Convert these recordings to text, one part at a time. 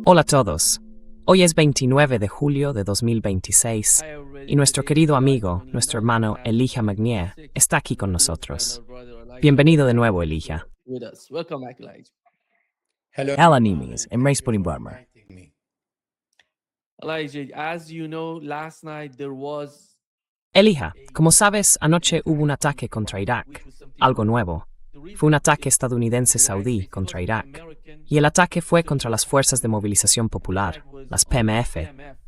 Hola a todos. Hoy es 29 de julio de 2026 y nuestro querido amigo, nuestro hermano Elijah Magnier, está aquí con nosotros. Bienvenido de nuevo, Elijah. Alla nimis, emreis por invarmer. Elijah, como sabes, anoche hubo un ataque contra Irak, algo nuevo. Fue un ataque estadounidense-saudí contra Irak, y el ataque fue contra las Fuerzas de Movilización Popular, las PMF,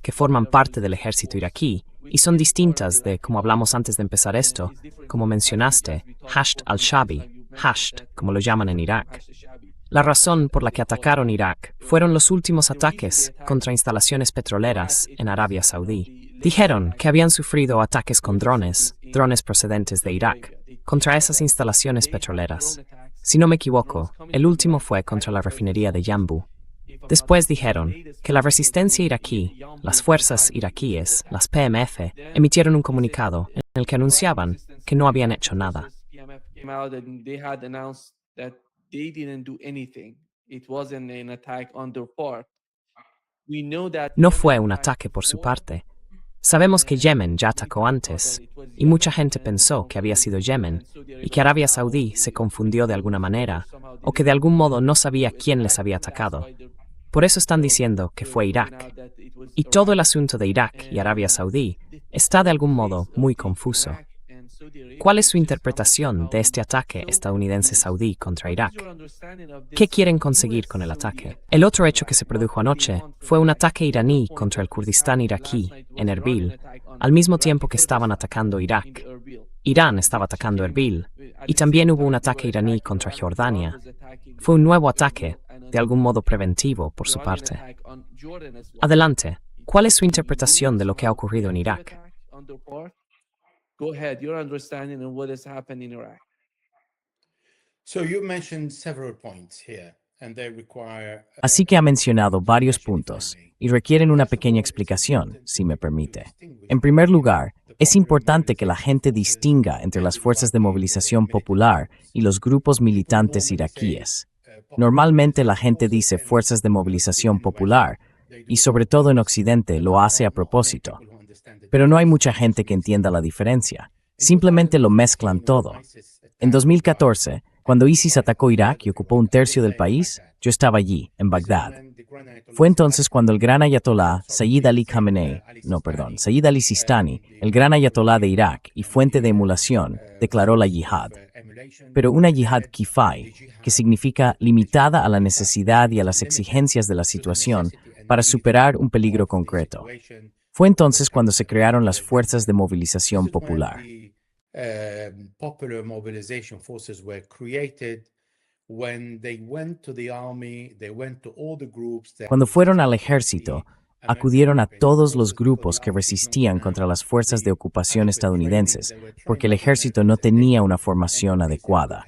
que forman parte del ejército iraquí y son distintas de, como hablamos antes de empezar esto, como mencionaste, Hasht al-Shabi, Hasht, como lo llaman en Irak. La razón por la que atacaron Irak fueron los últimos ataques contra instalaciones petroleras en Arabia Saudí. Dijeron que habían sufrido ataques con drones procedentes de Irak, contra esas instalaciones petroleras. Si no me equivoco, el último fue contra la refinería de Yanbu. Después dijeron que la resistencia iraquí, las fuerzas iraquíes, las PMF, emitieron un comunicado en el que anunciaban que no habían hecho nada. No fue un ataque por su parte. Sabemos que Yemen ya atacó antes, y mucha gente pensó que había sido Yemen, y que Arabia Saudí se confundió de alguna manera, o que de algún modo no sabía quién les había atacado. Por eso están diciendo que fue Irak. Y todo el asunto de Irak y Arabia Saudí está de algún modo muy confuso. ¿Cuál es su interpretación de este ataque estadounidense-saudí contra Irak? ¿Qué quieren conseguir con el ataque? El otro hecho que se produjo anoche fue un ataque iraní contra el Kurdistán iraquí, en Erbil, al mismo tiempo que estaban atacando Irak. Irán estaba atacando Erbil, y también hubo un ataque iraní contra Jordania. Fue un nuevo ataque, de algún modo preventivo, por su parte. Adelante, ¿cuál es su interpretación de lo que ha ocurrido en Irak? Go ahead, your understanding of what has happened in Iraq. Así que ha mencionado varios puntos y requieren una pequeña explicación, si me permite. En primer lugar, es importante que la gente distinga entre las fuerzas de movilización popular y los grupos militantes iraquíes. Normalmente la gente dice fuerzas de movilización popular, y sobre todo en Occidente lo hace a propósito. Pero no hay mucha gente que entienda la diferencia. Simplemente lo mezclan todo. En 2014, cuando ISIS atacó Irak y ocupó un tercio del país, yo estaba allí, en Bagdad. Fue entonces cuando el gran ayatolá Sayyid Ali Sistani, el gran ayatolá de Irak y fuente de emulación, declaró la yihad. Pero una yihad kifai, que significa limitada a la necesidad y a las exigencias de la situación para superar un peligro concreto. Fue entonces cuando se crearon las Fuerzas de Movilización Popular. Cuando fueron al ejército, acudieron a todos los grupos que resistían contra las fuerzas de ocupación estadounidenses, porque el ejército no tenía una formación adecuada.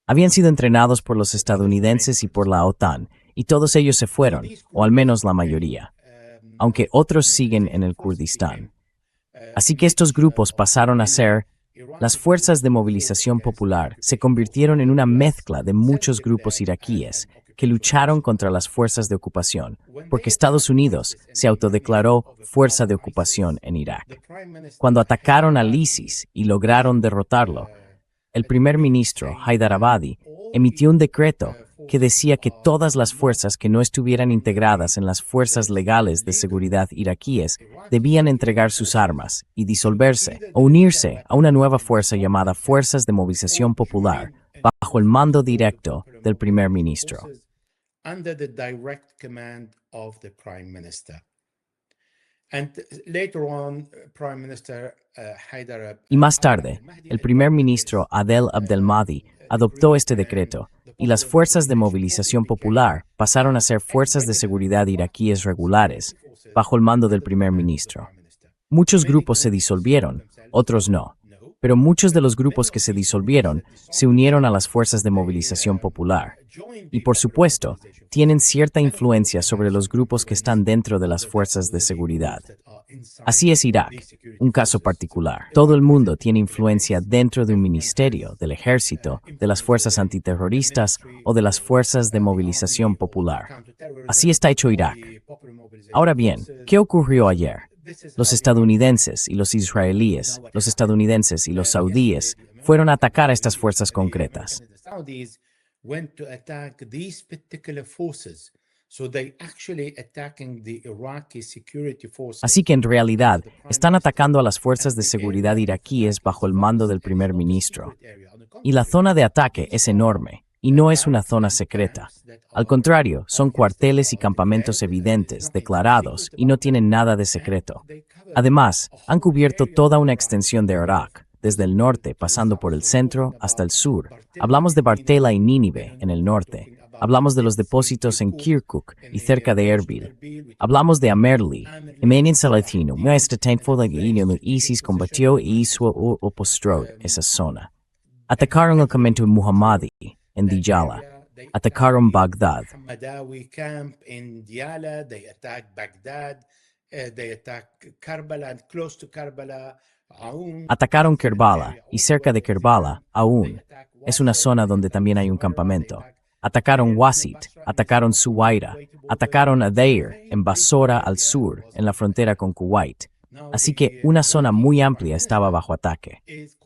Habían sido entrenados por los estadounidenses y por la OTAN, y todos ellos se fueron, o al menos la mayoría, aunque otros siguen en el Kurdistán. Así que estos grupos pasaron a ser las Fuerzas de Movilización Popular, se convirtieron en una mezcla de muchos grupos iraquíes que lucharon contra las fuerzas de ocupación, porque Estados Unidos se autodeclaró fuerza de ocupación en Irak. Cuando atacaron al ISIS y lograron derrotarlo, el primer ministro, Haidar Abadi, emitió un decreto que decía que todas las fuerzas que no estuvieran integradas en las fuerzas legales de seguridad iraquíes debían entregar sus armas y disolverse o unirse a una nueva fuerza llamada Fuerzas de Movilización Popular, bajo el mando directo del primer ministro. Y más tarde, el primer ministro Adel Abdelmahdi adoptó este decreto, y las fuerzas de movilización popular pasaron a ser fuerzas de seguridad iraquíes regulares, bajo el mando del primer ministro. Muchos grupos se disolvieron, otros no. pero muchos de los grupos que se disolvieron se unieron a las fuerzas de movilización popular. Y por supuesto, tienen cierta influencia sobre los grupos que están dentro de las fuerzas de seguridad. Así es Irak, un caso particular. Todo el mundo tiene influencia dentro de un ministerio, del ejército, de las fuerzas antiterroristas o de las fuerzas de movilización popular. Así está hecho Irak. Ahora bien, ¿qué ocurrió ayer? Los estadounidenses y los israelíes, los estadounidenses y los saudíes fueron a atacar a estas fuerzas concretas. Así que en realidad están atacando a las fuerzas de seguridad iraquíes bajo el mando del primer ministro. Y la zona de ataque es enorme, y no es una zona secreta. Al contrario, son cuarteles y campamentos evidentes, declarados, y no tienen nada de secreto. Además, han cubierto toda una extensión de Irak, desde el norte, pasando por el centro hasta el sur. Hablamos de Bartella y Nínive, en el norte. Hablamos de los depósitos en Kirkuk y cerca de Erbil. Hablamos de Amerli. En Salatino, este tiempo de ISIS combatió y hizo opostró esa zona. Atacaron el campamento Muhammadi, en Diyala. Atacaron Bagdad. Atacaron Kerbala y cerca de Kerbala, aún, es una zona donde también hay un campamento. Atacaron Wasit, atacaron Suwaira, atacaron Adair, en Basora al sur, en la frontera con Kuwait. Así que una zona muy amplia estaba bajo ataque.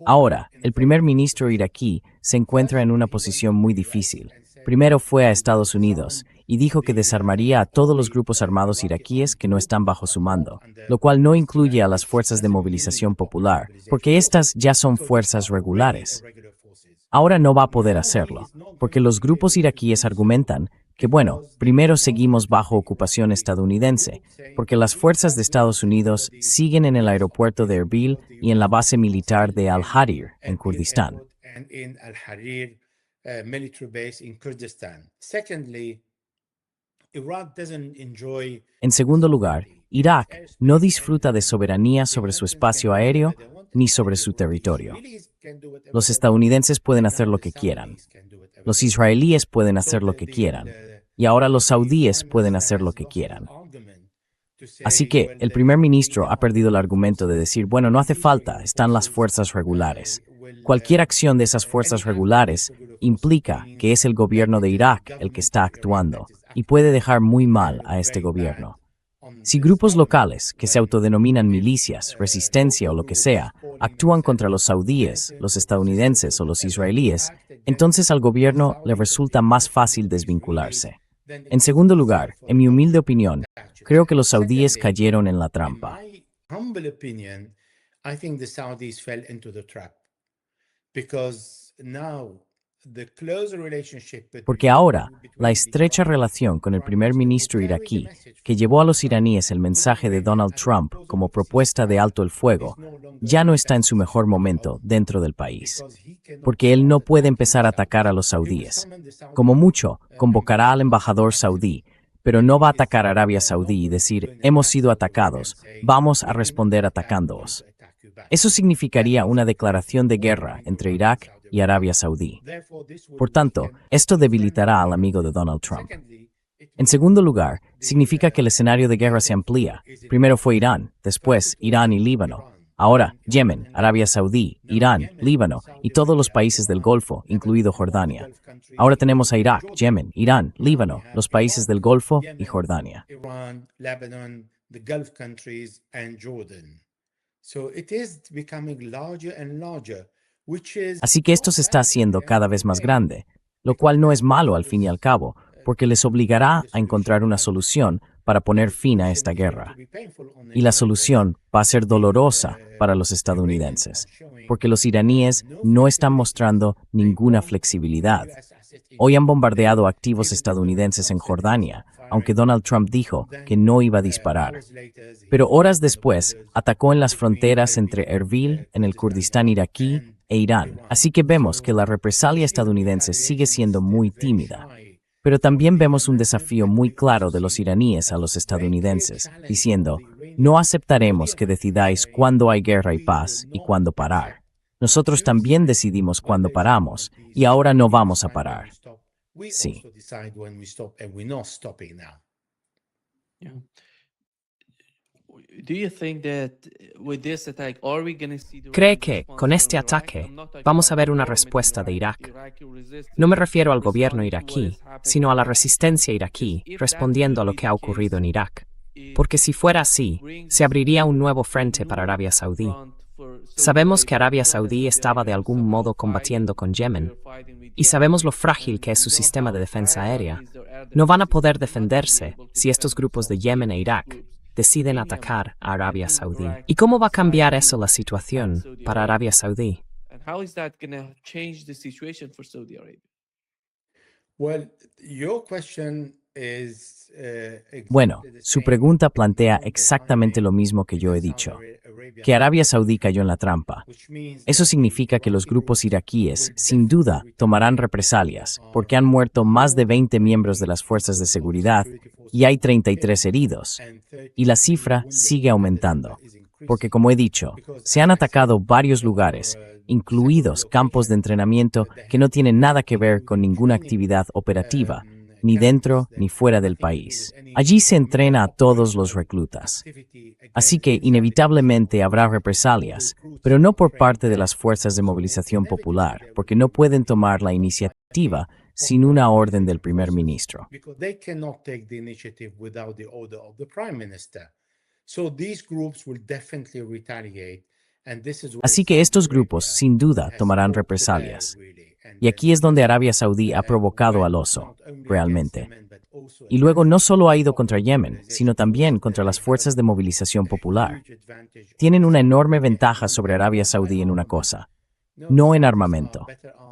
Ahora, el primer ministro iraquí se encuentra en una posición muy difícil. Primero fue a Estados Unidos y dijo que desarmaría a todos los grupos armados iraquíes que no están bajo su mando, lo cual no incluye a las fuerzas de movilización popular, porque estas ya son fuerzas regulares. Ahora no va a poder hacerlo, porque los grupos iraquíes argumentan que, bueno, primero seguimos bajo ocupación estadounidense, porque las fuerzas de Estados Unidos siguen en el aeropuerto de Erbil y en la base militar de Al-Harir, en Kurdistán. En segundo lugar, Irak no disfruta de soberanía sobre su espacio aéreo ni sobre su territorio. Los estadounidenses pueden hacer lo que quieran. Los israelíes pueden hacer lo que quieran. Y ahora los saudíes pueden hacer lo que quieran. Así que el primer ministro ha perdido el argumento de decir, bueno, no hace falta, están las fuerzas regulares. Cualquier acción de esas fuerzas regulares implica que es el gobierno de Irak el que está actuando y puede dejar muy mal a este gobierno. Si grupos locales, que se autodenominan milicias, resistencia o lo que sea, actúan contra los saudíes, los estadounidenses o los israelíes, entonces al gobierno le resulta más fácil desvincularse. En segundo lugar, en mi humilde opinión, creo que los saudíes cayeron en la trampa. Porque ahora, la estrecha relación con el primer ministro iraquí, que llevó a los iraníes el mensaje de Donald Trump como propuesta de alto el fuego, ya no está en su mejor momento dentro del país. Porque él no puede empezar a atacar a los saudíes. Como mucho, convocará al embajador saudí, pero no va a atacar a Arabia Saudí y decir, hemos sido atacados, vamos a responder atacándoos. Eso significaría una declaración de guerra entre Irak y Arabia Saudí. Por tanto, esto debilitará al amigo de Donald Trump. En segundo lugar, significa que el escenario de guerra se amplía. Primero fue Irán, después Irán y Líbano. Ahora, Yemen, Arabia Saudí, Irán, Líbano y todos los países del Golfo, incluido Jordania. Ahora tenemos a Irak, Yemen, Irán, Líbano, los países del Golfo y Jordania. Así que esto se está haciendo cada vez más grande, lo cual no es malo al fin y al cabo, porque les obligará a encontrar una solución para poner fin a esta guerra. Y la solución va a ser dolorosa para los estadounidenses, porque los iraníes no están mostrando ninguna flexibilidad. Hoy han bombardeado activos estadounidenses en Jordania, aunque Donald Trump dijo que no iba a disparar. Pero horas después, atacó en las fronteras entre Erbil, en el Kurdistán iraquí, e Irán. Así que vemos que la represalia estadounidense sigue siendo muy tímida. Pero también vemos un desafío muy claro de los iraníes a los estadounidenses, diciendo, no aceptaremos que decidáis cuándo hay guerra y paz y cuándo parar. Nosotros también decidimos cuándo paramos y ahora no vamos a parar. Sí. Yeah. Do you think that with this attack, are we going to see the ¿Cree Iranians que, respond con from este Iraq? ataque, I'm not talking vamos a about ver the una government in respuesta de Iraq. Irak? Iraqi resistance No me refiero al gobierno responding to what iraquí, is happening sino a in la Iraq. resistencia iraquí If that respondiendo a will lo be que the ha ocurrido en case, Irak. it Porque si fuera así, brings se abriría un nuevo a frente para new Arabia Saudí. front for Saudi Sabemos que Arabia. Arabia We know that Saudí Saudi estaba de Arabia is algún somehow modo combatiendo con fighting. They Yemen, were fighting with y sabemos Yemen, lo frágil and que es su we know sistema de how defensa fragile aérea. is their air No van a defense poder system. They're not gonna be defenderse able to si estos defend grupos de themselves Yemen e against Irak groups deciden in atacar Yemen a Arabia and in Saudí. Iraq ¿Y cómo va a cambiar siding eso la at situación Saudi para Arabia. Arabia Saudí? And how is that going to change the situation for Saudi Arabia? Bueno, su pregunta plantea exactamente lo mismo que yo he dicho, que Arabia Saudí cayó en la trampa. Eso significa que los grupos iraquíes, sin duda, tomarán represalias, porque han muerto más de 20 miembros de las fuerzas de seguridad y hay 33 heridos. Y la cifra sigue aumentando, porque como he dicho, se han atacado varios lugares, incluidos campos de entrenamiento que no tienen nada que ver con ninguna actividad operativa, ni dentro ni fuera del país. Allí se entrena a todos los reclutas. Así que inevitablemente habrá represalias, pero no por parte de las fuerzas de movilización popular, porque no pueden tomar la iniciativa sin una orden del primer ministro. Así que estos grupos, sin duda, tomarán represalias. Y aquí es donde Arabia Saudí ha provocado al oso, realmente. Y luego no solo ha ido contra Yemen, sino también contra las fuerzas de movilización popular. Tienen una enorme ventaja sobre Arabia Saudí en una cosa: no en armamento.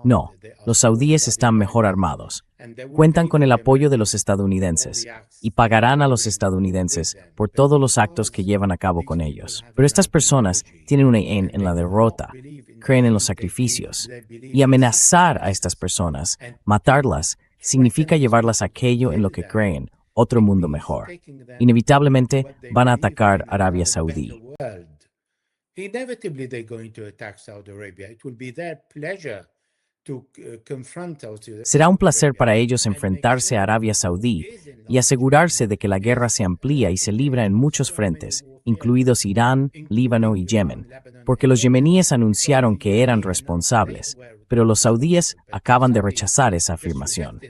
No, los saudíes están mejor armados. Cuentan con el apoyo de los estadounidenses y pagarán a los estadounidenses por todos los actos que llevan a cabo con ellos. Pero estas personas tienen una en la derrota, creen en los sacrificios. Y amenazar a estas personas, matarlas, significa llevarlas a aquello en lo que creen, otro mundo mejor. Inevitablemente van a atacar a Arabia Saudí. Será un placer para ellos enfrentarse a Arabia Saudí y asegurarse de que la guerra se amplía y se libra en muchos frentes, incluidos Irán, Líbano y Yemen, porque los yemeníes anunciaron que eran responsables, pero los saudíes acaban de rechazar esa afirmación.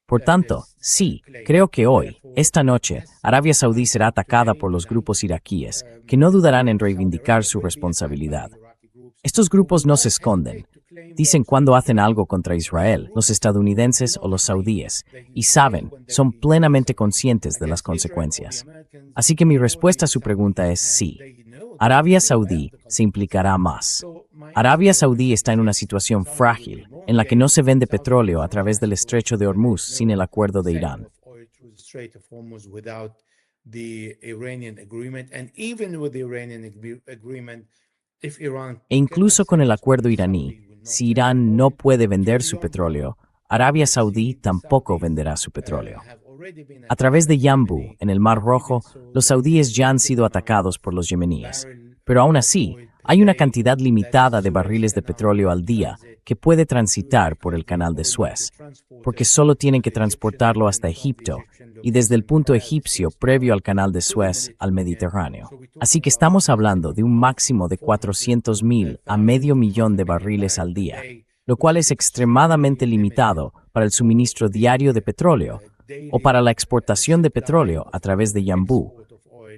Por tanto, sí, creo que hoy, esta noche, Arabia Saudí será atacada por los grupos iraquíes, que no dudarán en reivindicar su responsabilidad. Estos grupos no se esconden. Dicen cuando hacen algo contra Israel, los estadounidenses o los saudíes, y saben, son plenamente conscientes de las consecuencias. Así que mi respuesta a su pregunta es sí. Arabia Saudí se implicará más. Arabia Saudí está en una situación frágil, en la que no se vende petróleo a través del estrecho de Hormuz sin el acuerdo de Irán. E incluso con el acuerdo iraní, si Irán no puede vender su petróleo, Arabia Saudí tampoco venderá su petróleo. A través de Yanbu, en el Mar Rojo, los saudíes ya han sido atacados por los yemeníes. Pero aún así, hay una cantidad limitada de barriles de petróleo al día que puede transitar por el canal de Suez, porque solo tienen que transportarlo hasta Egipto y desde el punto egipcio previo al canal de Suez al Mediterráneo. Así que estamos hablando de un máximo de 400,000 a medio millón de barriles al día, lo cual es extremadamente limitado para el suministro diario de petróleo o para la exportación de petróleo a través de Yanbu,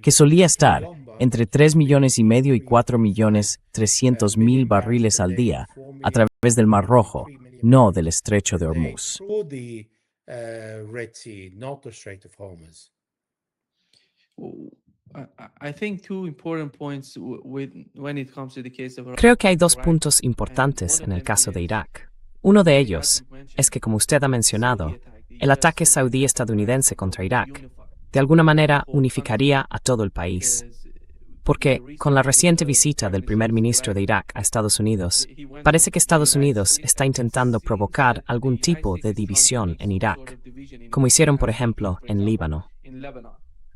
que solía estar entre 3,5 millones y 4,300,000 barriles al día a través del Mar Rojo, no del estrecho de Hormuz. Creo que hay dos puntos importantes en el caso de Irak. Uno de ellos es que, como usted ha mencionado, el ataque saudí-estadounidense contra Irak de alguna manera unificaría a todo el país. Porque, con la reciente visita del primer ministro de Irak a Estados Unidos, parece que Estados Unidos está intentando provocar algún tipo de división en Irak, como hicieron, por ejemplo, en Líbano.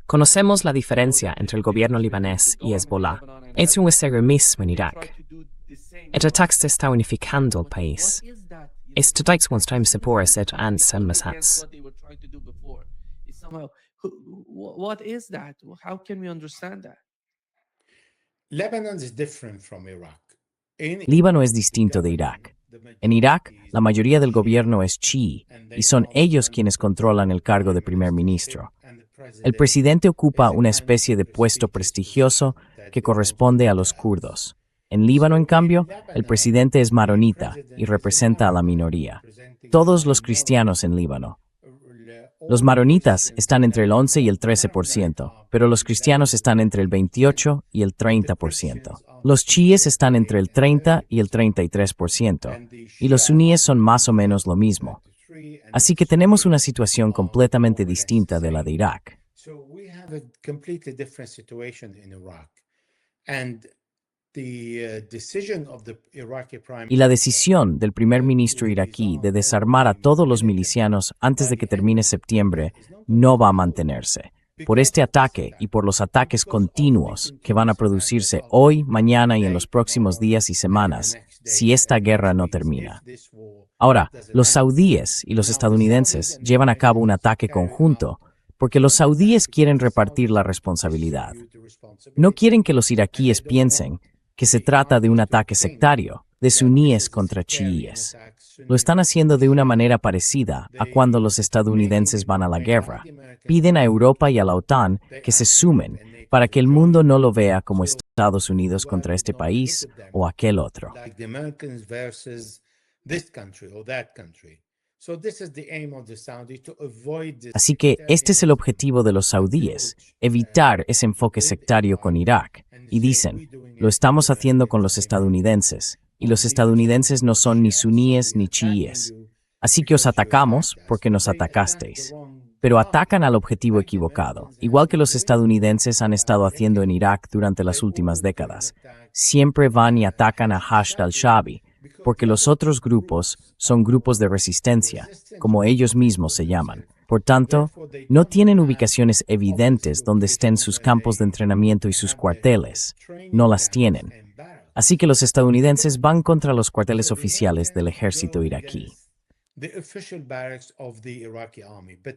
Conocemos la diferencia entre el gobierno libanés y Hezbollah. Es un extremismo en Irak. El ataque está unificando el país. Esto takes one's time support set and hats. What they were trying to do before is somehow what is that? How can we understand that? Lebanon is different from Iraq. In Líbano es distinto de Irak. En Irak, la mayoría del gobierno es chií y son ellos quienes controlan el cargo de primer ministro. El presidente ocupa una especie de puesto prestigioso que corresponde a los kurdos. En Líbano, en cambio, el presidente es maronita y representa a la minoría. Todos los cristianos en Líbano. Los maronitas están entre el 11 y el 13%, pero los cristianos están entre el 28 y el 30%. Los chiíes están entre el 30 y el 33%, y los suníes son más o menos lo mismo. Así que tenemos una situación completamente distinta de la de Irak. So we have a completely different situation in Iraq. And the decision of the Iraqi prime Y la decisión del primer ministro iraquí de desarmar a todos los milicianos antes de que termine septiembre no va a mantenerse. Por este ataque y por los ataques continuos que van a producirse hoy, mañana y en los próximos días y semanas, si esta guerra no termina. Ahora, los saudíes y los estadounidenses llevan a cabo un ataque conjunto porque los saudíes quieren repartir la responsabilidad. No quieren que los iraquíes piensen que se trata de un ataque sectario, de suníes contra chiíes. Lo están haciendo de una manera parecida a cuando los estadounidenses van a la guerra. Piden a Europa y a la OTAN que se sumen para que el mundo no lo vea como Estados Unidos contra este país o aquel otro. like the Americans versus this country or that country. So this is the aim of the Saudi to avoid this. Así que este es el objetivo de los saudíes, evitar ese enfoque sectario con Irak. Y dicen, lo estamos haciendo con los estadounidenses, y los estadounidenses no son ni suníes ni chiíes. Así que os atacamos porque nos atacasteis. Pero atacan al objetivo equivocado, igual que los estadounidenses han estado haciendo en Irak durante las últimas décadas. Siempre van y atacan a Hashd al-Shaabi, porque los otros grupos son grupos de resistencia, como ellos mismos se llaman. Por tanto, no tienen ubicaciones evidentes donde estén sus campos de entrenamiento y sus cuarteles. No las tienen. Así que los estadounidenses van contra los cuarteles oficiales del ejército iraquí. The official barracks of the Iraqi army. But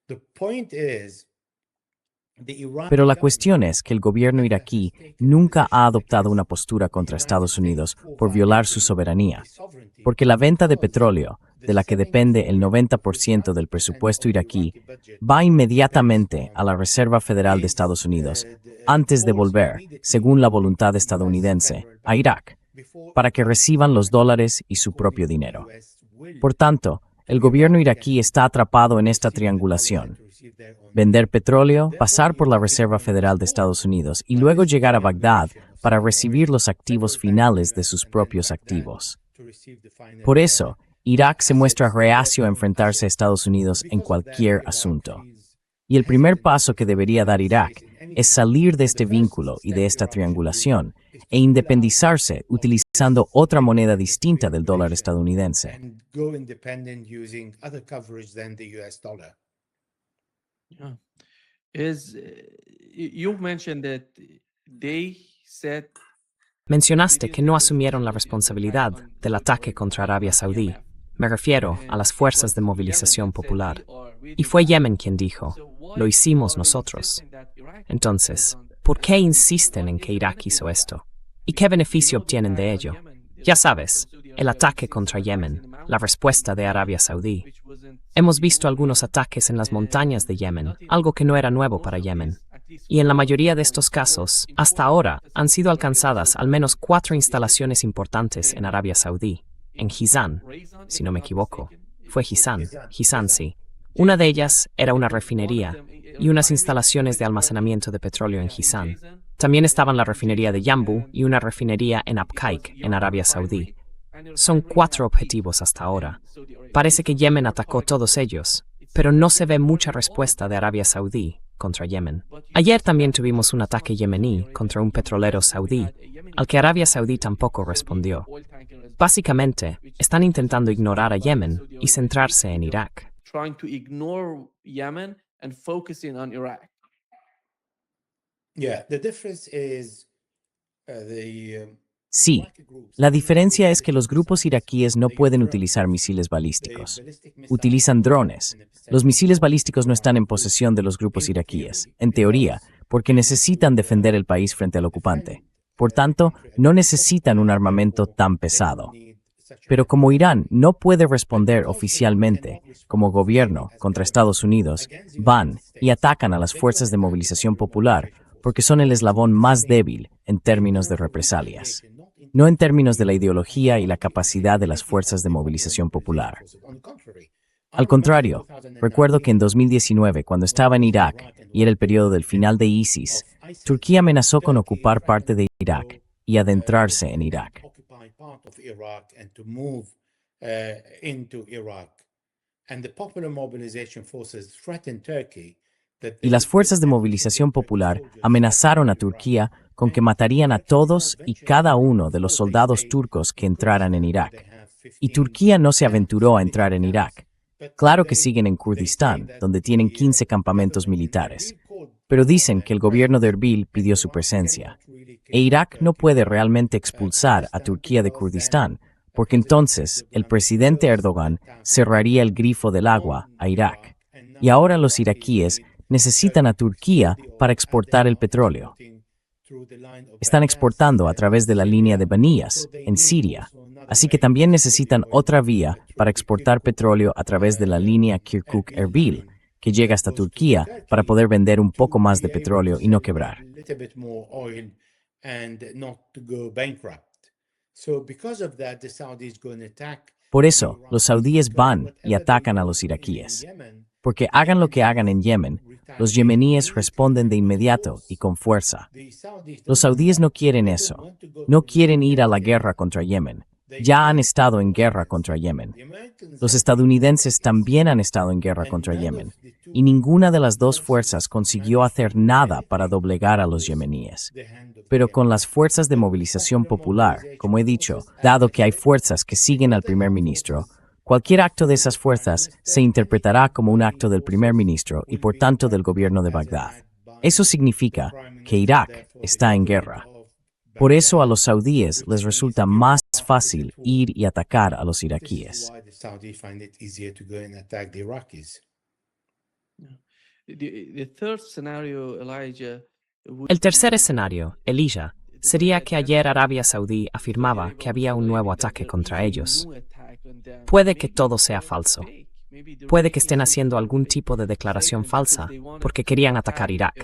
the point is, the Iraqi Pero la cuestión es que el gobierno iraquí nunca ha adoptado una postura contra Estados Unidos por violar su soberanía, porque la venta de petróleo, de la que depende el 90% del presupuesto iraquí, va inmediatamente a la Reserva Federal de Estados Unidos antes de volver, según la voluntad estadounidense, a Irak, para que reciban los dólares y su propio dinero. Por tanto, el gobierno iraquí está atrapado en esta triangulación. Vender petróleo, pasar por la Reserva Federal de Estados Unidos y luego llegar a Bagdad para recibir los activos finales de sus propios activos. Por eso, Irak se muestra reacio a enfrentarse a Estados Unidos en cualquier asunto. Y el primer paso que debería dar Irak es salir de este vínculo y de esta triangulación e independizarse utilizando otra moneda distinta del dólar estadounidense. and go independent using other coverage than the US dollar. Yeah. You mentioned that they said Mencionaste que no asumieron la responsabilidad del ataque contra Arabia Saudí. Me refiero a las fuerzas de movilización popular. Y fue Yemen quien dijo, lo hicimos nosotros. Entonces, ¿por qué insisten en que Irak hizo esto? ¿Y qué beneficio obtienen de ello? Ya sabes, el ataque contra Yemen, la respuesta de Arabia Saudí. Hemos visto algunos ataques en las montañas de Yemen, algo que no era nuevo para Yemen. Y en la mayoría de estos casos, hasta ahora, han sido alcanzadas al menos 4 instalaciones importantes en Arabia Saudí. En Jizan, si no me equivoco. Fue Jizan, sí. Una de ellas era una refinería y unas instalaciones de almacenamiento de petróleo en Jizan. También estaban la refinería de Yanbu y una refinería en Abqaiq, en Arabia Saudí. Son 4 objetivos hasta ahora. Parece que Yemen atacó todos ellos, pero no se ve mucha respuesta de Arabia Saudí contra Yemen. Ayer también tuvimos un ataque yemení contra un petrolero saudí, al que Arabia Saudí tampoco respondió. Básicamente, están intentando ignorar a Yemen y centrarse en Irak. trying to ignore Yemen and focusing on Iraq. Yeah, the difference is Sí, la diferencia es que los grupos iraquíes no pueden utilizar misiles balísticos. Utilizan drones. Los misiles balísticos no están en posesión de los grupos iraquíes, en teoría, porque necesitan defender el país frente al ocupante. Por tanto, no necesitan un armamento tan pesado. Pero como Irán no puede responder oficialmente, como gobierno, contra Estados Unidos, van y atacan a las fuerzas de movilización popular porque son el eslabón más débil en términos de represalias, no en términos de la ideología y la capacidad de las fuerzas de movilización popular. Al contrario, recuerdo que en 2019, cuando estaba en Irak y era el periodo del final de ISIS, Turquía amenazó con ocupar parte de Irak y adentrarse en Irak. Y las fuerzas de movilización popular amenazaron a Turquía con que matarían a todos y cada uno de los soldados turcos que entraran en Irak. Y Turquía no se aventuró a entrar en Irak. Claro que siguen en Kurdistán, donde tienen 15 campamentos militares. Pero dicen que el gobierno de Erbil pidió su presencia. E Irak no puede realmente expulsar a Turquía de Kurdistán, porque entonces el presidente Erdogan cerraría el grifo del agua a Irak. Y ahora los iraquíes necesitan a Turquía para exportar el petróleo. Están exportando a través de la línea de Baniyas, en Siria, así que también necesitan otra vía para exportar petróleo a través de la línea Kirkuk-Erbil, que llega hasta Turquía para poder vender un poco más de petróleo y no quebrar. Por eso, los saudíes van y atacan a los iraquíes. Porque hagan lo que hagan en Yemen, los yemeníes responden de inmediato y con fuerza. Los saudíes no quieren eso. No quieren ir a la guerra contra Yemen. Ya han estado en guerra contra Yemen. Los estadounidenses también han estado en guerra contra Yemen. Y ninguna de las dos fuerzas consiguió hacer nada para doblegar a los yemeníes. Pero con las fuerzas de movilización popular, como he dicho, dado que hay fuerzas que siguen al primer ministro, cualquier acto de esas fuerzas se interpretará como un acto del primer ministro y por tanto del gobierno de Bagdad. Eso significa que Irak está en guerra. Por eso a los saudíes les resulta más fácil ir y atacar a los iraquíes. The third scenario, Elijah, El tercer escenario, Elijah, sería que ayer Arabia Saudí afirmaba que había un nuevo ataque contra ellos. Puede que todo sea falso. Puede que estén haciendo algún tipo de declaración falsa porque querían atacar Irak.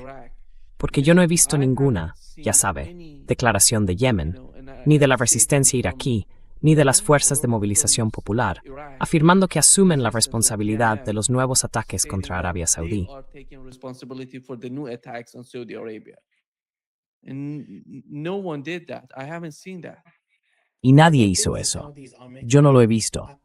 Porque yo no he visto ninguna, ya sabe, declaración de Yemen, ni de la resistencia iraquí, ni de las fuerzas de movilización popular, afirmando que asumen la responsabilidad de los nuevos ataques contra Arabia Saudí. Y nadie hizo eso. Yo no lo he visto.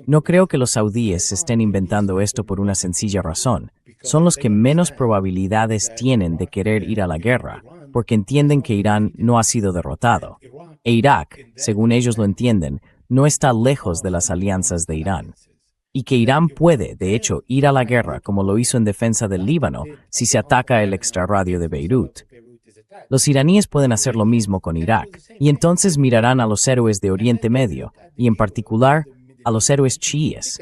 No creo que los saudíes estén inventando esto por una sencilla razón. Son los que menos probabilidades tienen de querer ir a la guerra, porque entienden que Irán no ha sido derrotado. E Irak, según ellos lo entienden, no está lejos de las alianzas de Irán. Y que Irán puede, de hecho, ir a la guerra como lo hizo en defensa del Líbano si se ataca el extrarradio de Beirut. Los iraníes pueden hacer lo mismo con Irak, y entonces mirarán a los héroes de Oriente Medio, y en particular a los héroes chiíes.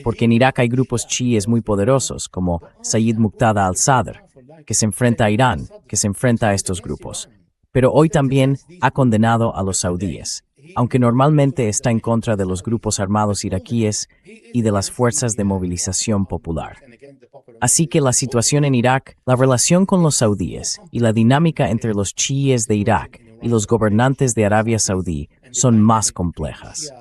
Porque en Irak hay grupos chiíes muy poderosos, como Sayyid Muqtada al-Sadr, que se enfrenta a Irán, que se enfrenta a estos grupos. Pero hoy también ha condenado a los saudíes, aunque normalmente está en contra de los grupos armados iraquíes y de las fuerzas de movilización popular. Así que la situación en Irak, la relación con los saudíes y la dinámica entre los chiíes de Irak y los gobernantes de Arabia Saudí son más complejas.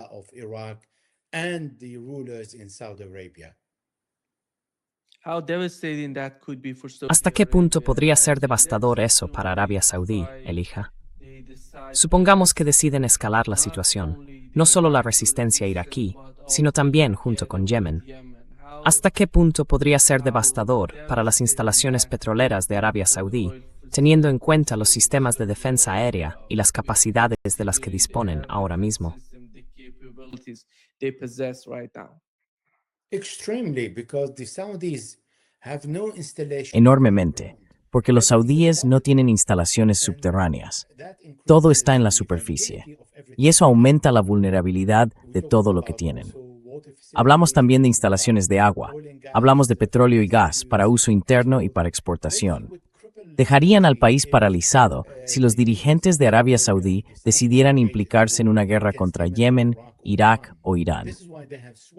¿Hasta qué punto podría ser devastador eso para Arabia Saudí, Elijah? Supongamos que deciden escalar la situación, no solo la resistencia iraquí, sino también junto con Yemen. ¿Hasta qué punto podría ser devastador para las instalaciones petroleras de Arabia Saudí, teniendo en cuenta los sistemas de defensa aérea y las capacidades de las que disponen ahora mismo? Enormemente, porque los saudíes no tienen instalaciones subterráneas. Todo está en la superficie, y eso aumenta la vulnerabilidad de todo lo que tienen. Hablamos también de instalaciones de agua, hablamos de petróleo y gas para uso interno y para exportación. Dejarían al país paralizado si los dirigentes de Arabia Saudí decidieran implicarse en una guerra contra Yemen, Irak o Irán.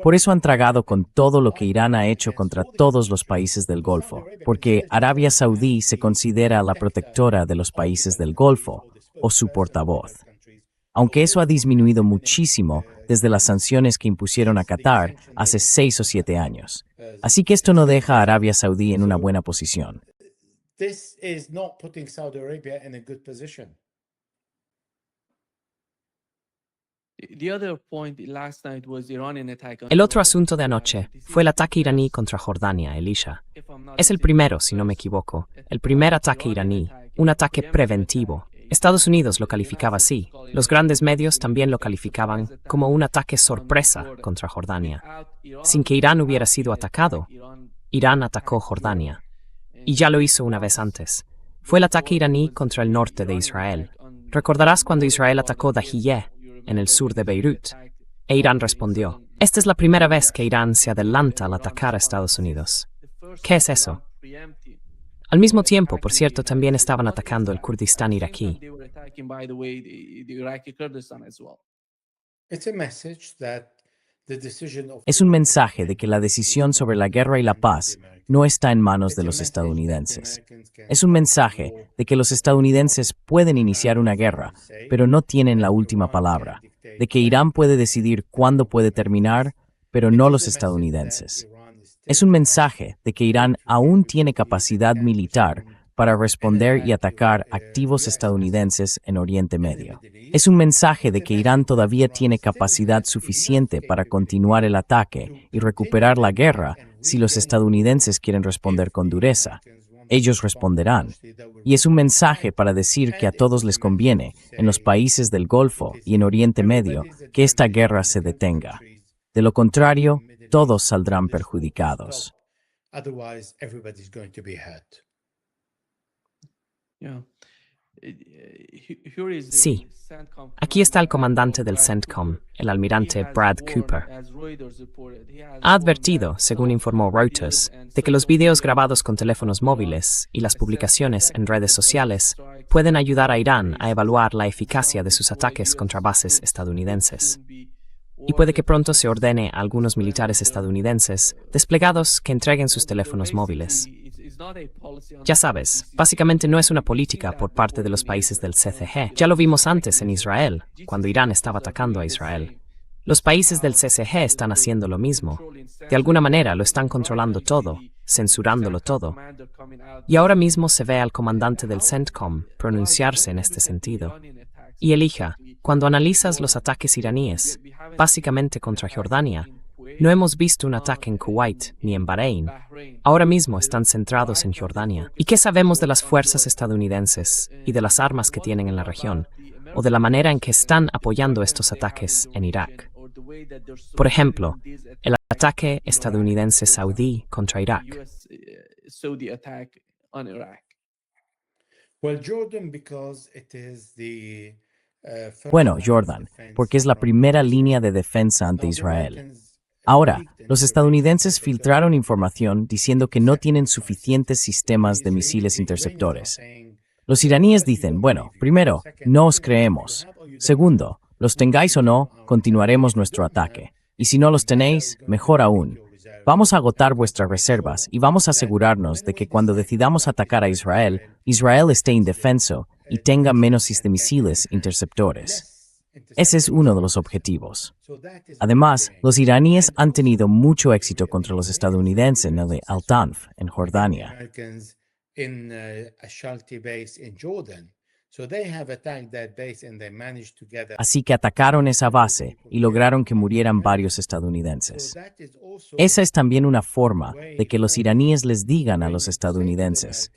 Por eso han tragado con todo lo que Irán ha hecho contra todos los países del Golfo, porque Arabia Saudí se considera la protectora de los países del Golfo, o su portavoz. Aunque eso ha disminuido muchísimo desde las sanciones que impusieron a Qatar hace 6 o 7 años. Así que esto no deja a Arabia Saudí en una buena posición. This is not putting Saudi Arabia in a good position. El otro asunto de anoche fue el ataque iraní contra Jordania, Elisha. Es el primero, si no me equivoco, el primer ataque iraní, un ataque preventivo. Estados Unidos lo calificaba así. Los grandes medios también lo calificaban como un ataque sorpresa contra Jordania. Sin que Irán hubiera sido atacado, Irán atacó Jordania. Y ya lo hizo una vez antes. Fue el ataque iraní contra el norte de Israel. Recordarás cuando Israel atacó Dahiyeh, en el sur de Beirut, e Irán respondió. Esta es la primera vez que Irán se adelanta al atacar a Estados Unidos. ¿Qué es eso? Al mismo tiempo, por cierto, también estaban atacando el Kurdistán iraquí. Es un mensaje de que la decisión sobre la guerra y la paz no está en manos de los estadounidenses. Es un mensaje de que los estadounidenses pueden iniciar una guerra, pero no tienen la última palabra, de que Irán puede decidir cuándo puede terminar, pero no los estadounidenses. Es un mensaje de que Irán aún tiene capacidad militar para responder y atacar activos estadounidenses en Oriente Medio. Es un mensaje de que Irán todavía tiene capacidad suficiente para continuar el ataque y recuperar la guerra si los estadounidenses quieren responder con dureza. Ellos responderán. Y es un mensaje para decir que a todos les conviene, en los países del Golfo y en Oriente Medio, que esta guerra se detenga. De lo contrario, todos saldrán perjudicados. Sí. Aquí está el comandante del CENTCOM, el almirante Brad Cooper. Ha advertido, según informó Reuters, de que los videos grabados con teléfonos móviles y las publicaciones en redes sociales pueden ayudar a Irán a evaluar la eficacia de sus ataques contra bases estadounidenses. Y puede que pronto se ordene a algunos militares estadounidenses desplegados que entreguen sus teléfonos móviles. Ya sabes, básicamente no es una política por parte de los países del CCG. Ya lo vimos antes en Israel, cuando Irán estaba atacando a Israel. Los países del CCG están haciendo lo mismo. De alguna manera lo están controlando todo, censurándolo todo. Y ahora mismo se ve al comandante del CENTCOM pronunciarse en este sentido. Y Elijah, cuando analizas los ataques iraníes, básicamente contra Jordania, no hemos visto un ataque en Kuwait ni en Bahrein. Ahora mismo están centrados en Jordania. ¿Y qué sabemos de las fuerzas estadounidenses y de las armas que tienen en la región, o de la manera en que están apoyando estos ataques en Irak? Por ejemplo, el ataque estadounidense saudí contra Irak. Bueno, Jordan, porque es la primera línea de defensa ante Israel. Ahora, los estadounidenses filtraron información diciendo que no tienen suficientes sistemas de misiles interceptores. Los iraníes dicen, bueno, primero, no os creemos. Segundo, los tengáis o no, continuaremos nuestro ataque. Y si no los tenéis, mejor aún. Vamos a agotar vuestras reservas y vamos a asegurarnos de que cuando decidamos atacar a Israel, Israel esté indefenso y tenga menos misiles interceptores. Ese es uno de los objetivos. Además, los iraníes han tenido mucho éxito contra los estadounidenses en el de Al-Tanf, en Jordania. Así que atacaron esa base y lograron que murieran varios estadounidenses. Esa es también una forma de que los iraníes les digan a los estadounidenses: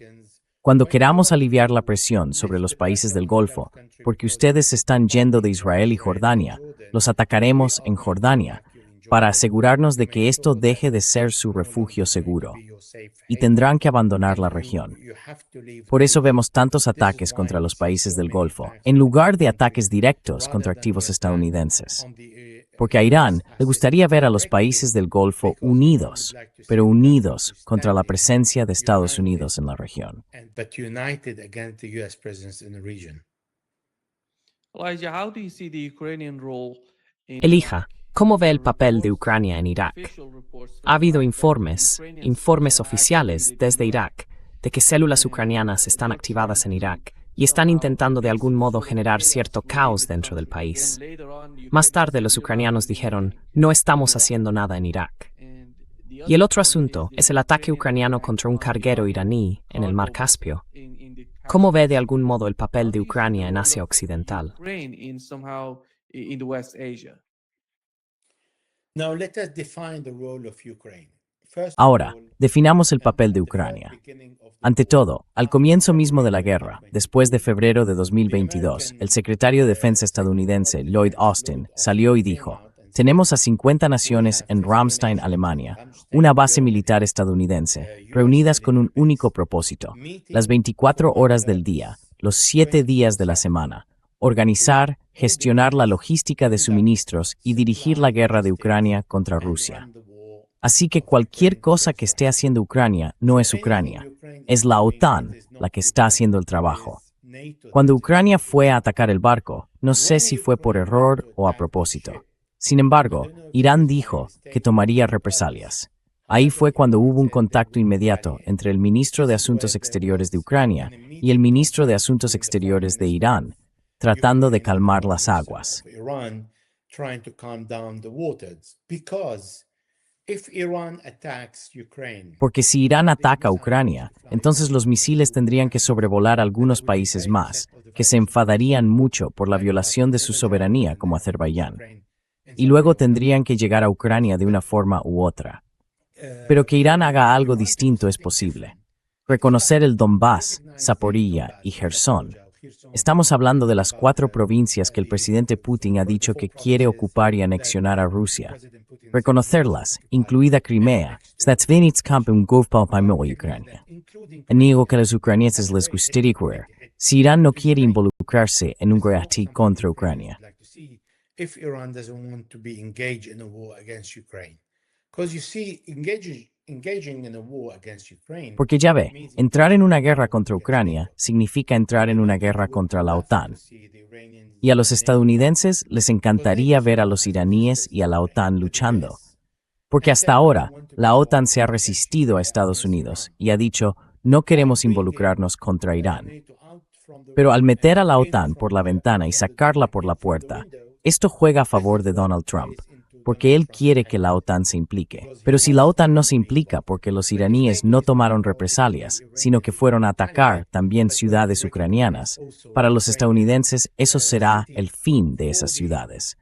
cuando queramos aliviar la presión sobre los países del Golfo, porque ustedes se están yendo de Israel y Jordania, los atacaremos en Jordania, para asegurarnos de que esto deje de ser su refugio seguro, y tendrán que abandonar la región. Por eso vemos tantos ataques contra los países del Golfo, en lugar de ataques directos contra activos estadounidenses. Porque a Irán le gustaría ver a los países del Golfo unidos, pero unidos contra la presencia de Estados Unidos en la región. Elijah, how do you see the Ukrainian role in Elija, ¿cómo ve el papel de Ucrania en Irak? Ha habido informes oficiales desde Irak, de que células ucranianas están activadas en Irak y están intentando de algún modo generar cierto caos dentro del país. Más tarde los ucranianos dijeron, no estamos haciendo nada en Irak. Y el otro asunto es el ataque ucraniano contra un carguero iraní en el Mar Caspio. ¿Cómo ve de algún modo el papel de Ucrania en Asia Occidental? in the West Asia? Ahora, definamos el papel de Ucrania. Ante todo, al comienzo mismo de la guerra, después de febrero de 2022, el secretario de Defensa estadounidense Lloyd Austin salió y dijo: tenemos a 50 naciones en Ramstein, Alemania, una base militar estadounidense, reunidas con un único propósito, las 24 horas del día, los 7 días de la semana, organizar, gestionar la logística de suministros y dirigir la guerra de Ucrania contra Rusia. Así que cualquier cosa que esté haciendo Ucrania no es Ucrania, es la OTAN la que está haciendo el trabajo. Cuando Ucrania fue a atacar el barco, no sé si fue por error o a propósito. Sin embargo, Irán dijo que tomaría represalias. Ahí fue cuando hubo un contacto inmediato entre el ministro de Asuntos Exteriores de Ucrania y el ministro de Asuntos Exteriores de Irán, tratando de calmar las aguas. Porque si Irán ataca a Ucrania, entonces los misiles tendrían que sobrevolar algunos países más, que se enfadarían mucho por la violación de su soberanía como Azerbaiyán. Y luego tendrían que llegar a Ucrania de una forma u otra. Pero que Irán haga algo distinto es posible. Reconocer el Donbass, Zaporilla y Jersón. Estamos hablando de las 4 provincias que el presidente Putin ha dicho que quiere ocupar y anexionar a Rusia. Reconocerlas, incluida Crimea, Ucrania. Niego que a los ucranianos les gustaría ocurrir, si Irán no quiere involucrarse en un guerra contra Ucrania. If Iran doesn't want to be engaged in a war against Ukraine. Because you see, engaging in a war against Ukraine. Porque ya ve, entrar en una guerra contra Ucrania significa entrar en una guerra contra la OTAN. Y a los estadounidenses les encantaría ver a los iraníes y a la OTAN luchando. Porque hasta ahora, la OTAN se ha resistido a Estados Unidos y ha dicho, no queremos involucrarnos contra Irán. Pero al meter a la OTAN por la ventana y sacarla por la puerta, esto juega a favor de Donald Trump, porque él quiere que la OTAN se implique. Pero si la OTAN no se implica porque los iraníes no tomaron represalias, sino que fueron a atacar también ciudades ucranianas, para los estadounidenses eso será el fin de esas ciudades.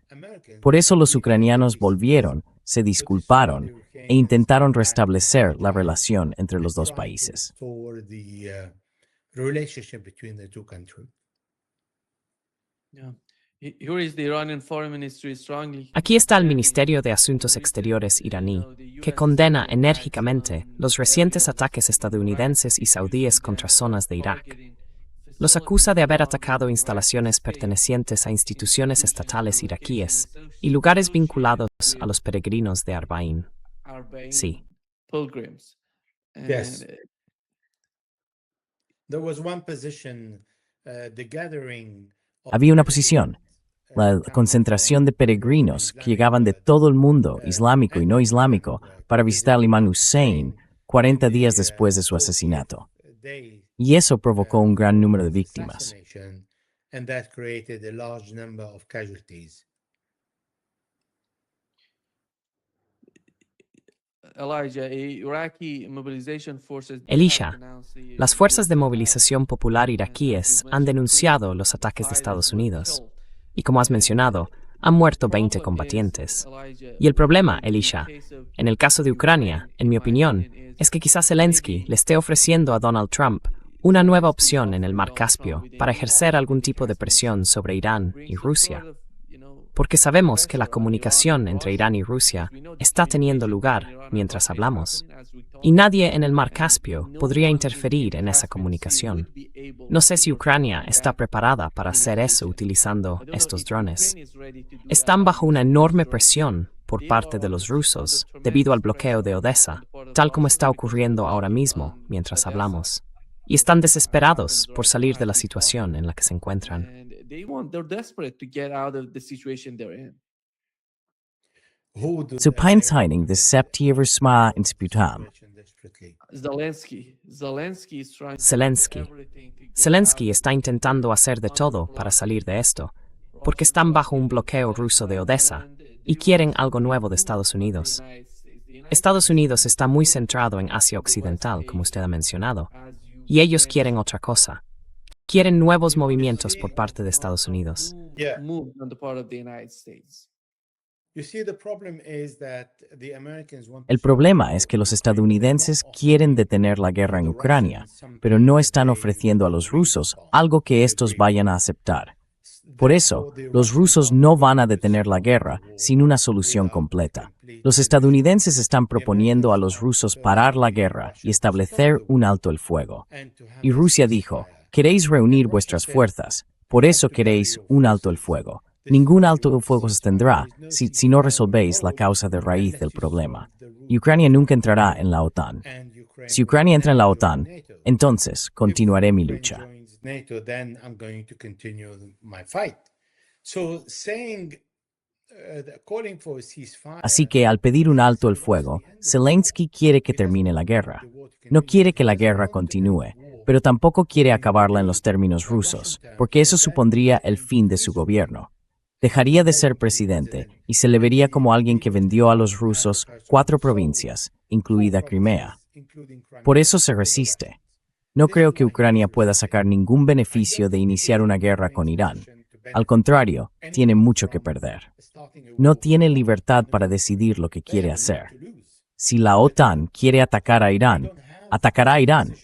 Por eso los ucranianos volvieron, se disculparon e intentaron restablecer la relación entre los dos países. Aquí está el Ministerio de Asuntos Exteriores iraní, que condena enérgicamente los recientes ataques estadounidenses y saudíes contra zonas de Irak. Los acusa de haber atacado instalaciones pertenecientes a instituciones estatales iraquíes y lugares vinculados a los peregrinos de Arbaín. Sí. Yes. There was one position, the gathering of Había una posición, la concentración de peregrinos que llegaban de todo el mundo, islámico y no islámico, para visitar al imán Hussein 40 días después de su asesinato. Y eso provocó un gran número de víctimas. And that created a large number of casualties. Elisha, las fuerzas de movilización popular iraquíes han denunciado los ataques de Estados Unidos. Y como has mencionado, han muerto 20 combatientes. Y el problema, Elisha, en el caso de Ucrania, en mi opinión, es que quizás Zelensky le esté ofreciendo a Donald Trump una nueva opción en el Mar Caspio para ejercer algún tipo de presión sobre Irán y Rusia. porque sabemos que la comunicación entre Irán y Rusia está teniendo lugar mientras hablamos. Y nadie en el Mar Caspio podría interferir en esa comunicación. No sé si Ucrania está preparada para hacer eso utilizando estos drones. Están bajo una enorme presión por parte de los rusos debido al bloqueo de Odessa, tal como está ocurriendo ahora mismo mientras hablamos. Y están desesperados por salir de la situación en la que se encuentran. Zu Peinzeining des Septiver Sma in Sputam. Zelensky está intentando hacer de todo para salir de esto, porque están bajo un bloqueo ruso de Odessa y quieren algo nuevo de Estados Unidos. Estados Unidos está muy centrado en Asia Occidental, como usted ha mencionado, y ellos quieren otra cosa. Quieren nuevos movimientos por parte de Estados Unidos. El problema es que los estadounidenses quieren detener la guerra en Ucrania, pero no están ofreciendo a los rusos algo que estos vayan a aceptar. Por eso, los rusos no van a detener la guerra sin una solución completa. Los estadounidenses están proponiendo a los rusos parar la guerra y establecer un alto el fuego. Y Rusia dijo, queréis reunir vuestras fuerzas, por eso queréis un alto el fuego. Ningún alto el fuego se tendrá si no resolvéis la causa de raíz del problema. Y Ucrania nunca entrará en la OTAN. Si Ucrania entra en la OTAN, entonces continuaré mi lucha. Así que al pedir un alto el fuego, Zelensky quiere que termine la guerra. No quiere que la guerra continúe, pero tampoco quiere acabarla en los términos rusos, porque eso supondría el fin de su gobierno. Dejaría de ser presidente y se le vería como alguien que vendió a los rusos 4 provincias, incluida Crimea. Por eso se resiste. No creo que Ucrania pueda sacar ningún beneficio de iniciar una guerra con Irán. Al contrario, tiene mucho que perder. No tiene libertad para decidir lo que quiere hacer. Si la OTAN quiere atacar a Irán, atacará a Irán.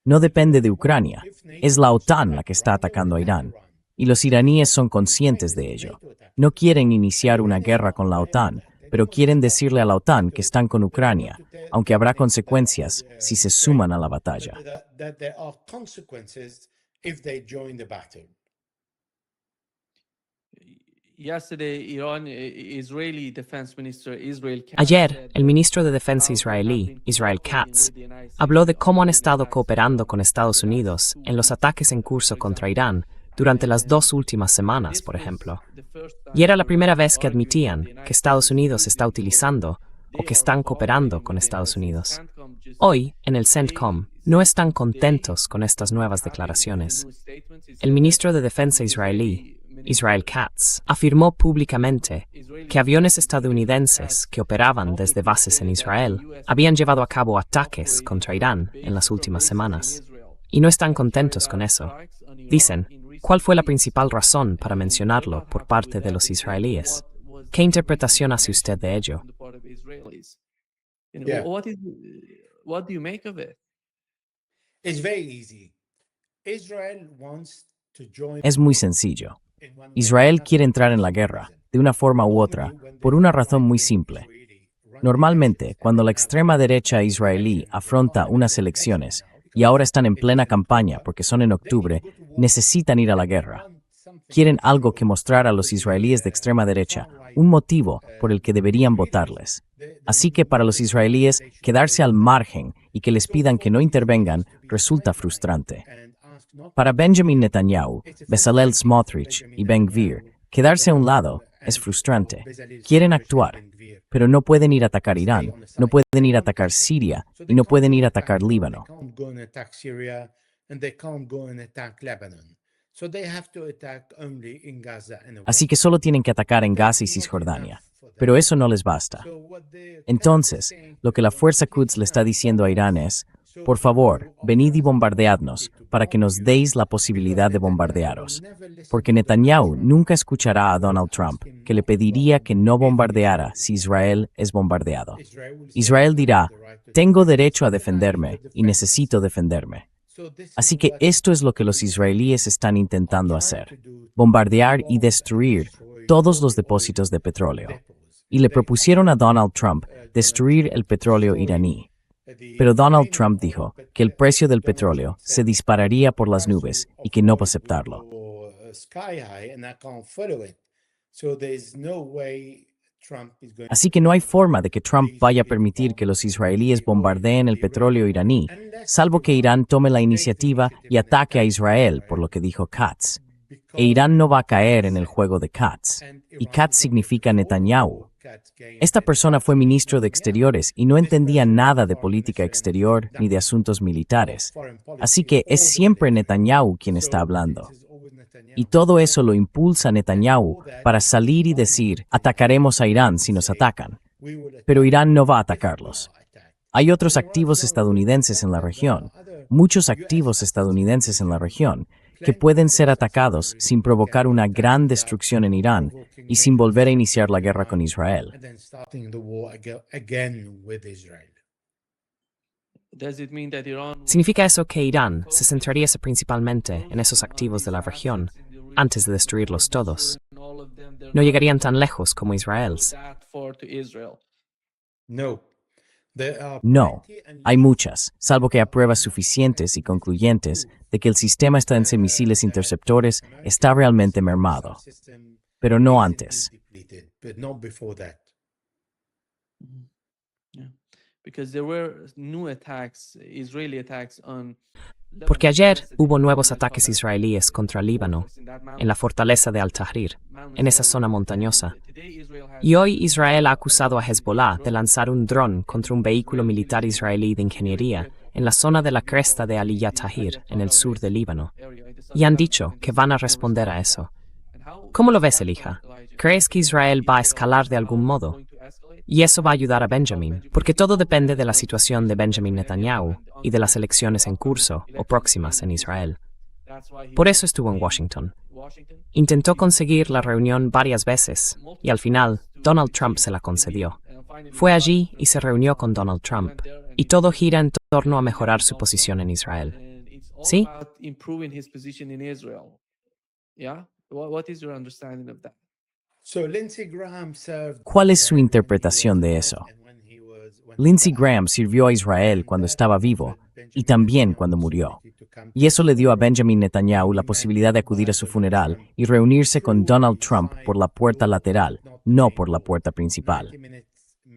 No depende de Ucrania. Es la OTAN la que está atacando a Irán. Y los iraníes son conscientes de ello. No quieren iniciar una guerra con la OTAN, pero quieren decirle a la OTAN que están con Ucrania, aunque habrá consecuencias si se suman a la batalla. Ayer, el ministro de Defensa israelí, Israel Katz, habló de cómo han estado cooperando con Estados Unidos en los ataques en curso contra Irán durante las 2 últimas semanas, por ejemplo. Y era la primera vez que admitían que Estados Unidos está utilizando o que están cooperando con Estados Unidos. Hoy, en el CENTCOM, no están contentos con estas nuevas declaraciones. El ministro de Defensa israelí, Israel Katz, afirmó públicamente que aviones estadounidenses que operaban desde bases en Israel habían llevado a cabo ataques contra Irán en las últimas semanas. Y no están contentos con eso. Dicen, ¿cuál fue la principal razón para mencionarlo por parte de los israelíes? ¿Qué interpretación hace usted de ello? What do you make of it? Es muy sencillo. Israel quiere entrar en la guerra, de una forma u otra, por una razón muy simple. Normalmente, cuando la extrema derecha israelí afronta unas elecciones, y ahora están en plena campaña porque son en octubre, necesitan ir a la guerra. Quieren algo que mostrar a los israelíes de extrema derecha, un motivo por el que deberían votarles. Así que para los israelíes, quedarse al margen y que les pidan que no intervengan resulta frustrante. Para Benjamin Netanyahu, Bezalel Smotrich y Ben Gvir, quedarse a un lado es frustrante. Quieren actuar, pero no pueden ir a atacar Irán, no pueden ir a atacar Siria y no pueden ir a atacar Líbano. Así que solo tienen que atacar en Gaza y Cisjordania. Pero eso no les basta. Entonces, lo que la fuerza Quds le está diciendo a Irán es, por favor, venid y bombardeadnos para que nos deis la posibilidad de bombardearos. Porque Netanyahu nunca escuchará a Donald Trump, que le pediría que no bombardeara si Israel es bombardeado. Israel dirá, tengo derecho a defenderme y necesito defenderme. Así que esto es lo que los israelíes están intentando hacer, bombardear y destruir todos los depósitos de petróleo y le propusieron a Donald Trump destruir el petróleo iraní. Pero Donald Trump dijo que el precio del petróleo se dispararía por las nubes y que no va a aceptarlo. Así que no hay forma de que Trump vaya a permitir que los israelíes bombardeen el petróleo iraní, salvo que Irán tome la iniciativa y ataque a Israel, por lo que dijo Katz. E Irán no va a caer en el juego de Katz. Y Katz significa Netanyahu. Esta persona fue ministro de Exteriores y no entendía nada de política exterior ni de asuntos militares. Así que es siempre Netanyahu quien está hablando. Y todo eso lo impulsa Netanyahu para salir y decir, atacaremos a Irán si nos atacan. Pero Irán no va a atacarlos. Hay otros activos estadounidenses en la región, muchos activos estadounidenses en la región, que pueden ser atacados sin provocar una gran destrucción en Irán y sin volver a iniciar la guerra con Israel. ¿Significa eso que Irán se centraría principalmente en esos activos de la región antes de destruirlos todos? ¿No llegarían tan lejos como Israel? No, hay muchas, salvo que hay pruebas suficientes y concluyentes de que el sistema estadounidense de misiles interceptores está realmente mermado, pero no antes. Porque ayer hubo nuevos ataques israelíes contra Líbano, en la fortaleza de Al-Tahrir, en esa zona montañosa. Y hoy Israel ha acusado a Hezbollah de lanzar un dron contra un vehículo militar israelí de ingeniería en la zona de la cresta de Ali Tahrir, en el sur de Líbano. Y han dicho que van a responder a eso. ¿Cómo lo ves, Elijah? ¿Crees que Israel va a escalar de algún modo? Y eso va a ayudar a Benjamin, porque todo depende de la situación de Benjamin Netanyahu y de las elecciones en curso o próximas en Israel. Por eso estuvo en Washington. Intentó conseguir la reunión varias veces y al final Donald Trump se la concedió. Fue allí y se reunió con Donald Trump y todo gira en torno a mejorar su posición en Israel. ¿Sí? ¿Cuál es su interpretación de eso? Lindsey Graham sirvió a Israel cuando estaba vivo y también cuando murió. Y eso le dio a Benjamin Netanyahu la posibilidad de acudir a su funeral y reunirse con Donald Trump por la puerta lateral, no por la puerta principal.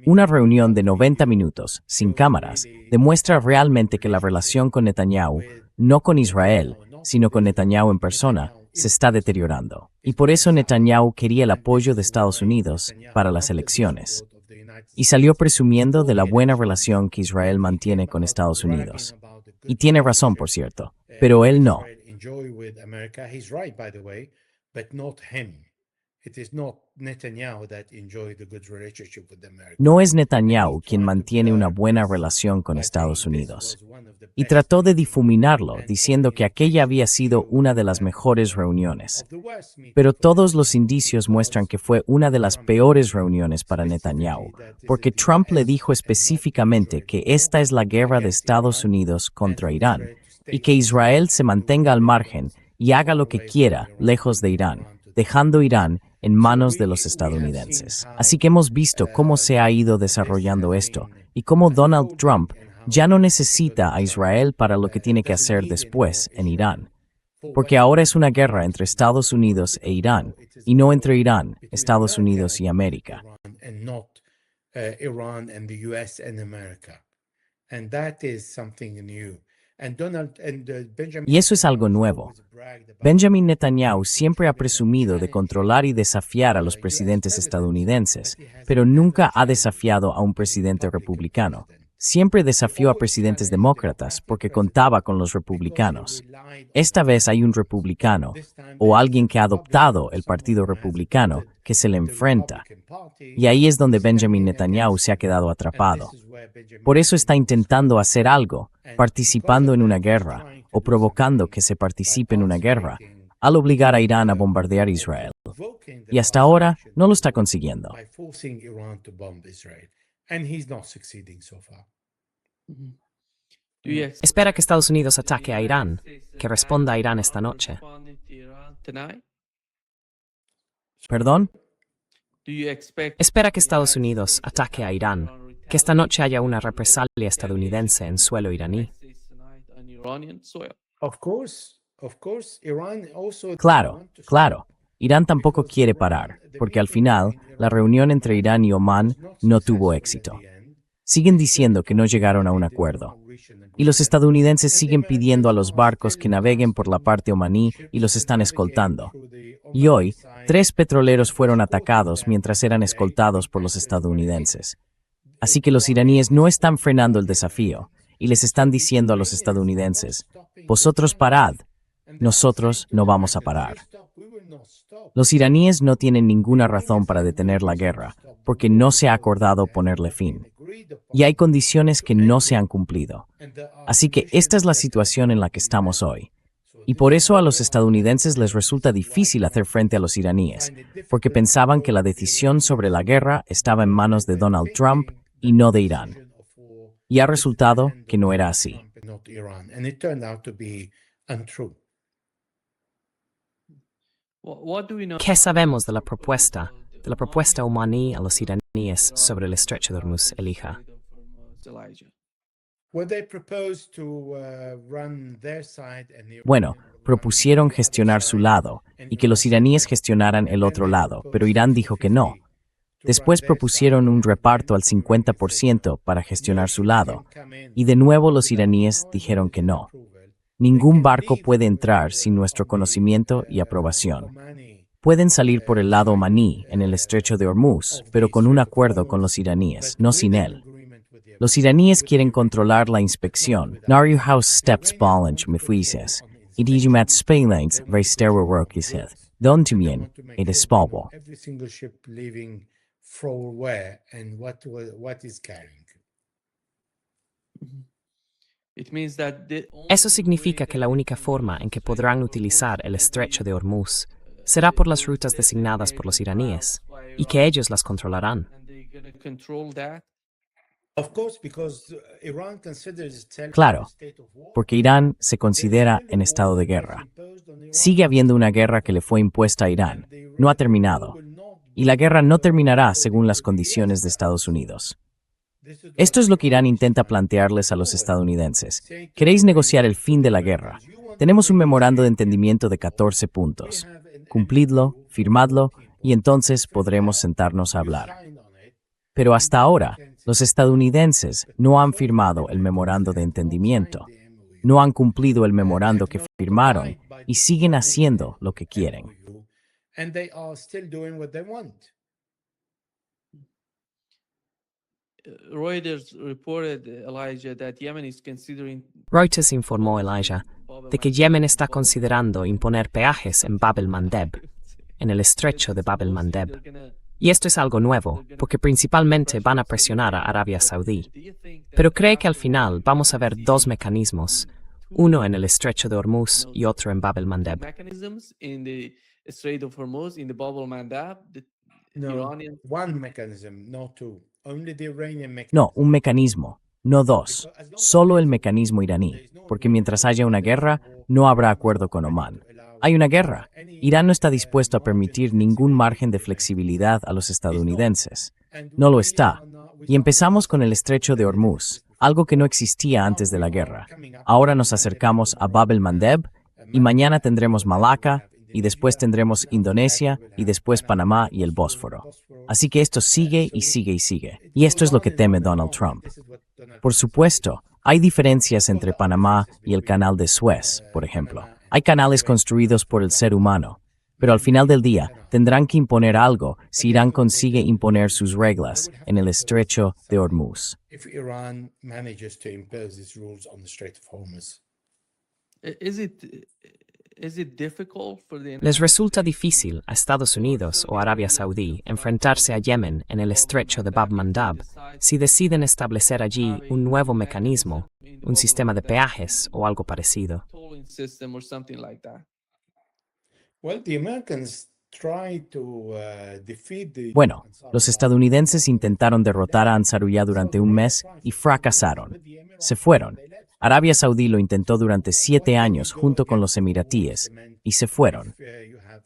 Una reunión de 90 minutos, sin cámaras, demuestra realmente que la relación con Netanyahu, no con Israel, sino con Netanyahu en persona, se está deteriorando. Y por eso Netanyahu quería el apoyo de Estados Unidos para las elecciones. Y salió presumiendo de la buena relación que Israel mantiene con Estados Unidos. Y tiene razón, por cierto, pero él no. No es Netanyahu quien mantiene una buena relación con Estados Unidos. Y trató de difuminarlo, diciendo que aquella había sido una de las mejores reuniones. Pero todos los indicios muestran que fue una de las peores reuniones para Netanyahu, porque Trump le dijo específicamente que esta es la guerra de Estados Unidos contra Irán, y que Israel se mantenga al margen y haga lo que quiera lejos de Irán, dejando Irán en manos de los estadounidenses. Así que hemos visto cómo se ha ido desarrollando esto y cómo Donald Trump ya no necesita a Israel para lo que tiene que hacer después en Irán. Porque ahora es una guerra entre Estados Unidos e Irán, y no entre Irán, Estados Unidos y América. Y eso es algo nuevo. Benjamin Netanyahu siempre ha presumido de controlar y desafiar a los presidentes estadounidenses, pero nunca ha desafiado a un presidente republicano. Siempre desafió a presidentes demócratas porque contaba con los republicanos. Esta vez hay un republicano, o alguien que ha adoptado el partido republicano, que se le enfrenta. Y ahí es donde Benjamin Netanyahu se ha quedado atrapado. Por eso está intentando hacer algo, participando en una guerra, o provocando que se participe en una guerra, al obligar a Irán a bombardear Israel. Y hasta ahora no lo está consiguiendo. Espera que Estados Unidos ataque a Irán, que responda a Irán esta noche. ¿Perdón? Espera que Estados Unidos ataque a Irán, que esta noche haya una represalia estadounidense en suelo iraní. Of course, Iran also Claro, claro. Irán tampoco quiere parar, porque al final, la reunión entre Irán y Omán no tuvo éxito. Siguen diciendo que no llegaron a un acuerdo. Y los estadounidenses siguen pidiendo a los barcos que naveguen por la parte omaní y los están escoltando. Y hoy, 3 petroleros fueron atacados mientras eran escoltados por los estadounidenses. Así que los iraníes no están frenando el desafío y les están diciendo a los estadounidenses, vosotros parad, nosotros no vamos a parar. Los iraníes no tienen ninguna razón para detener la guerra, porque no se ha acordado ponerle fin. Y hay condiciones que no se han cumplido. Así que esta es la situación en la que estamos hoy. Y por eso a los estadounidenses les resulta difícil hacer frente a los iraníes, porque pensaban que la decisión sobre la guerra estaba en manos de Donald Trump y no de Irán. Y ha resultado que no era así. ¿Qué sabemos de la propuesta omaní a los iraníes sobre el estrecho de Hormuz, Elijah? Bueno, propusieron gestionar su lado y que los iraníes gestionaran el otro lado, pero Irán dijo que no. Después propusieron un reparto al 50% para gestionar su lado, y de nuevo los iraníes dijeron que no. Ningún barco puede entrar sin nuestro conocimiento y aprobación. Pueden salir por el lado omaní en el estrecho de Hormuz, pero con un acuerdo con los iraníes, no sin él. Los iraníes quieren controlar la inspección. Naar House steps balance me fuises. Y digimat spelings reisterwe work is het. Don también, it is spalbo. Eso significa que la única forma en que podrán utilizar el estrecho de Hormuz será por las rutas designadas por los iraníes, y que ellos las controlarán. Claro, porque Irán se considera en estado de guerra. Sigue habiendo una guerra que le fue impuesta a Irán. No ha terminado. Y la guerra no terminará según las condiciones de Estados Unidos. Esto es lo que Irán intenta plantearles a los estadounidenses. ¿Queréis negociar el fin de la guerra? Tenemos un memorando de entendimiento de 14 puntos. Cumplidlo, firmadlo, y entonces podremos sentarnos a hablar. Pero hasta ahora, los estadounidenses no han firmado el memorando de entendimiento. No han cumplido el memorando que firmaron y siguen haciendo lo que quieren. Reuters informó, Elijah, de que Yemen está considerando imponer peajes en Bab el-Mandeb, en el estrecho de Bab el-Mandeb. Y esto es algo nuevo, porque principalmente van a presionar a Arabia Saudí. Pero cree que al final vamos a ver 2 mecanismos, uno en el estrecho de Hormuz y otro en Bab el-Mandeb. No, un mecanismo, no 2. Solo el mecanismo iraní, porque mientras haya una guerra, no habrá acuerdo con Omán. Hay una guerra. Irán no está dispuesto a permitir ningún margen de flexibilidad a los estadounidenses. No lo está. Y empezamos con el estrecho de Hormuz, algo que no existía antes de la guerra. Ahora nos acercamos a Bab el-Mandeb, y mañana tendremos Malaca, y después tendremos Indonesia, y después Panamá y el Bósforo. Así que esto sigue y sigue y sigue. Y esto es lo que teme Donald Trump. Por supuesto, hay diferencias entre Panamá y el Canal de Suez, por ejemplo. Hay canales construidos por el ser humano, pero al final del día tendrán que imponer algo si Irán consigue imponer sus reglas en el estrecho de Hormuz. ¿Les resulta difícil a Estados Unidos o Arabia Saudí enfrentarse a Yemen en el estrecho de Bab el-Mandeb si deciden establecer allí un nuevo mecanismo, un sistema de peajes o algo parecido? Bueno, los estadounidenses intentaron derrotar a Ansarullah durante un mes y fracasaron. Se fueron. Arabia Saudí lo intentó durante 7 años junto con los emiratíes y se fueron.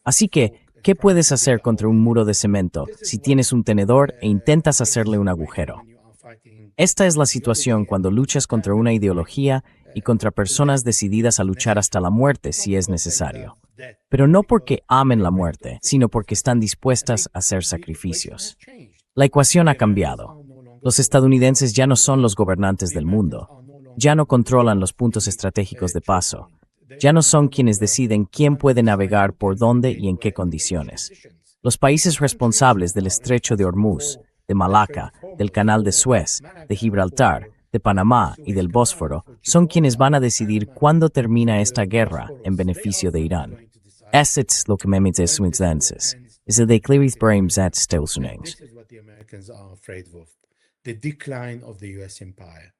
Así que ¿Qué puedes hacer contra un muro de cemento si tienes un tenedor e intentas hacerle un agujero? Esta es la situación cuando luchas contra una ideología y contra personas decididas a luchar hasta la muerte si es necesario. Pero no porque amen la muerte, sino porque están dispuestas a hacer sacrificios. La ecuación ha cambiado. Los estadounidenses ya no son los gobernantes del mundo. Ya no controlan los puntos estratégicos de paso. Ya no son quienes deciden quién puede navegar por dónde y en qué condiciones. Los países responsables del Estrecho de Hormuz, de Malaca, del Canal de Suez, de Gibraltar, de Panamá y del Bósforo son quienes van a decidir cuándo termina esta guerra en beneficio de Irán. Assets lo que memit es suincenses. Es el declive Brames at Stelsunings. This is what the Americans are afraid of, the decline of the US empire.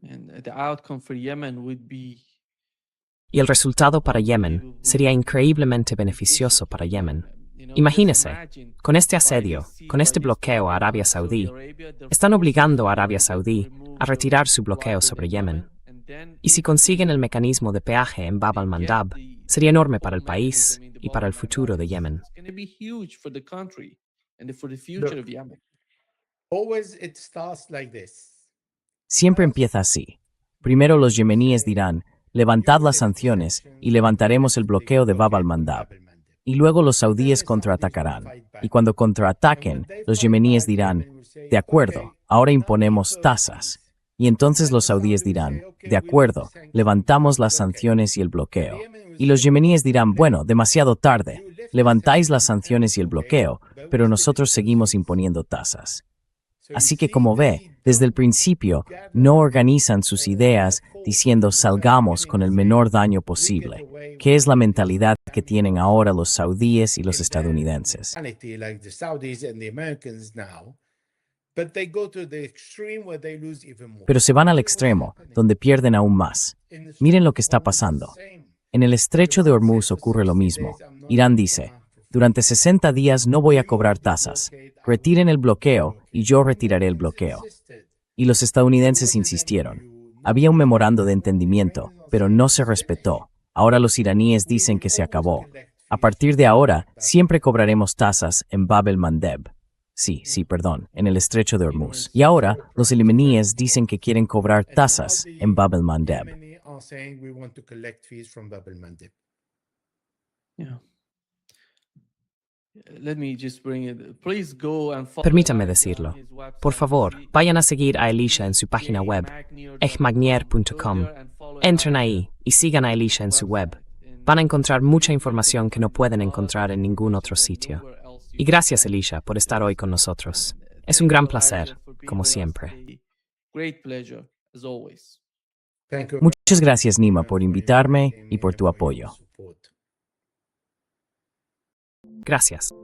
And the outcome for Yemen would be Y el resultado para Yemen sería increíblemente beneficioso para Yemen. Imagínese, con este asedio, con este bloqueo a Arabia Saudí, están obligando a Arabia Saudí a retirar su bloqueo sobre Yemen. Y si consiguen el mecanismo de peaje en Bab al-Mandab, sería enorme para el país y para el futuro de Yemen. It's going to be huge for the country and for the future of Yemen. Always it starts like this. Siempre empieza así. Primero los yemeníes dirán, levantad las sanciones y levantaremos el bloqueo de Bab al-Mandab. Y luego los saudíes contraatacarán. Y cuando contraataquen, los yemeníes dirán, de acuerdo, ahora imponemos tasas. Y entonces los saudíes dirán, de acuerdo, levantamos las sanciones y el bloqueo. Y los yemeníes dirán, bueno, demasiado tarde, levantáis las sanciones y el bloqueo, pero nosotros seguimos imponiendo tasas. Así que como ve, desde el principio, no organizan sus ideas diciendo salgamos con el menor daño posible, que es la mentalidad que tienen ahora los saudíes y los estadounidenses. Like the Saudis and the Americans now, but they go to the extreme where they lose even more. Pero se van al extremo, donde pierden aún más. Miren lo que está pasando. En el Estrecho de Hormuz ocurre lo mismo. Irán dice, durante 60 días no voy a cobrar tasas. Retiren el bloqueo y yo retiraré el bloqueo. Y los estadounidenses insistieron. Había un memorando de entendimiento, pero no se respetó. Ahora los iraníes dicen que se acabó. A partir de ahora, siempre cobraremos tasas en Bab el-Mandeb. En el Estrecho de Hormuz. Y ahora, los iraníes dicen que quieren cobrar tasas en Bab el-Mandeb. Are saying we want to collect fees from Bab el-Mandeb. Yeah. Let me just bring it. Please go and follow Permítame Elisha decirlo. on his website. Por favor, vayan a seguir a Elisha en su página web, echmagnier.com. Entren ahí y sigan a Elisha en su web. Van a encontrar mucha información que no pueden encontrar en ningún otro sitio. Y gracias, Elisha, por estar hoy con nosotros. Es un gran placer, como siempre. Great pleasure, as always. Thank you. Muchas gracias, Nima, por invitarme y por tu apoyo. Gracias.